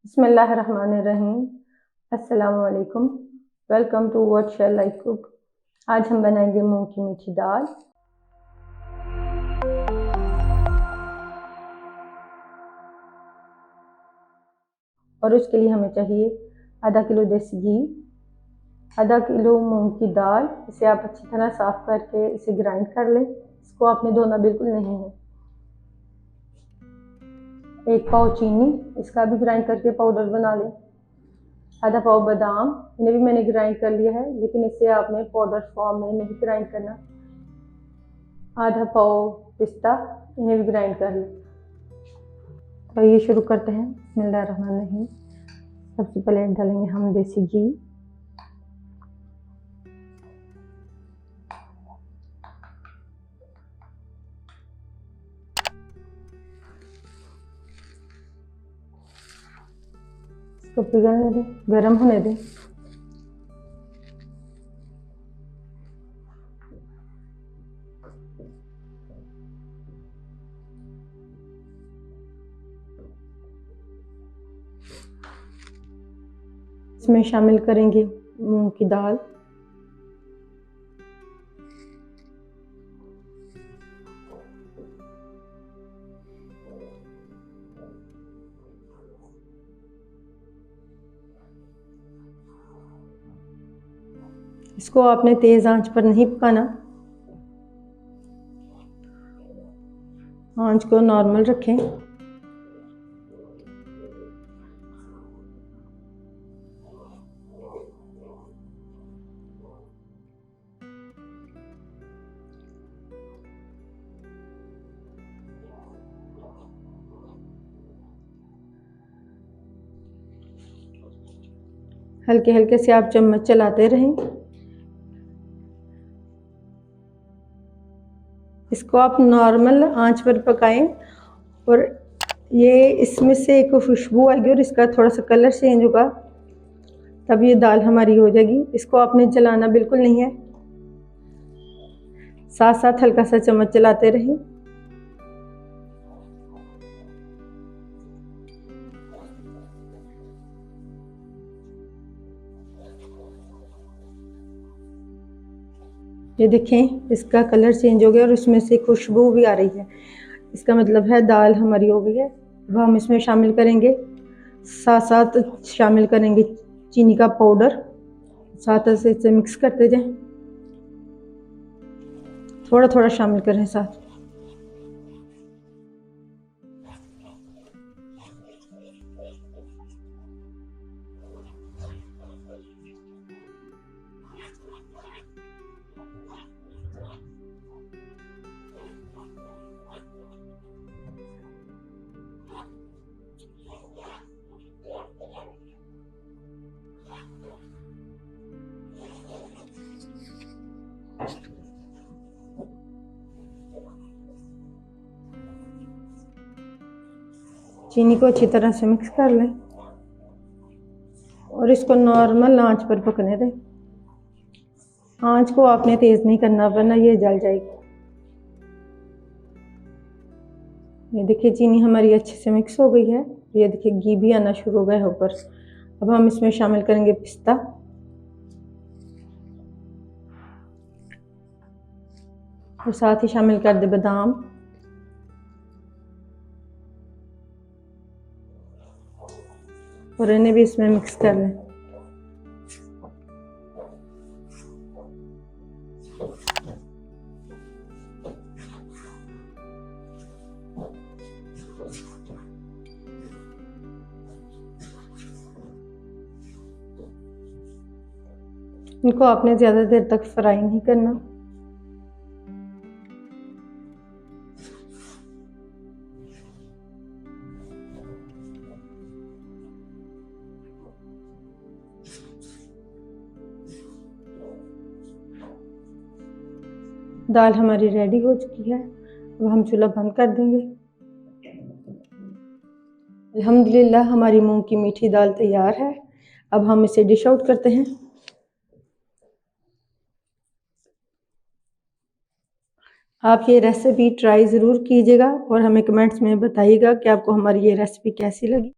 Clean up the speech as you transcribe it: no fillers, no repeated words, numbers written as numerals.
बिस्मिल्लाहिर्रहमानिर्रहीम। अस्सलामु अलैकुम। Welcome to what shall I cook. आज हम बनाएंगे मूंग की मीठी दाल। और उसके लिए हमें चाहिए आधा किलो देसी घी, आधा किलो मूंग की दाल। इसे आप अच्छी तरह साफ करके इसे ग्राइंड कर लें। इसको आपने धोना बिल्कुल नहीं है। एक पाव चीनी, इसका भी ग्राइंड करके पाउडर बना लें। आधा पाव बादाम, इन्हें भी मैंने ग्राइंड कर लिया है, लेकिन इसे आपने पाउडर फॉर्म में नहीं ग्राइंड करना। आधा पाव पिस्ता, इन्हें भी ग्राइंड कर लें। तो ये शुरू करते हैं। बिस्मिल्लाहिर्रहमानिर्रहीम। सबसे पहले डालेंगे हम देसी घी। इसको पिघलने दें, गर्म होने दें। इसमें शामिल करेंगे मूंग की दाल। इसको आपने तेज आंच पर नहीं पकाना, आंच को नॉर्मल रखें। हल्के हल्के से आप चम्मच चलाते रहें। इसको आप नॉर्मल आंच पर पकाएं और ये इसमें से एक खुशबू आएगी और इसका थोड़ा सा कलर चेंज होगा, तब ये दाल हमारी हो जाएगी। इसको आपने जलाना बिल्कुल नहीं है, साथ साथ हल्का सा चम्मच चलाते रहें। ये देखें, इसका कलर चेंज हो गया और इसमें से खुशबू भी आ रही है। इसका मतलब है दाल हमारी हो गई है। अब हम इसमें शामिल करेंगे, साथ साथ शामिल करेंगे चीनी का पाउडर। साथ से इसे मिक्स करते जाएं, थोड़ा थोड़ा शामिल करें साथ। चीनी को अच्छी तरह से मिक्स कर लें और इसको नॉर्मल आंच पर पकने दें। आंच को आपने तेज नहीं करना, वरना ये जल जाएगी। ये देखिए, चीनी हमारी अच्छे से मिक्स हो गई है। ये देखिए, घी भी आना शुरू हो गया है ऊपर। अब हम इसमें शामिल करेंगे पिस्ता और साथ ही शामिल कर दे बादाम। और इन्हें भी इसमें मिक्स कर लें। इनको आपने ज़्यादा देर तक फ्राई नहीं करना। दाल हमारी रेडी हो चुकी है। अब हम चूल्हा बंद कर देंगे। अल्हम्दुलिल्लाह, हमारी मूंग की मीठी दाल तैयार है। अब हम इसे डिश आउट करते हैं। आप ये रेसिपी ट्राई ज़रूर कीजिएगा और हमें कमेंट्स में बताइएगा कि आपको हमारी ये रेसिपी कैसी लगी।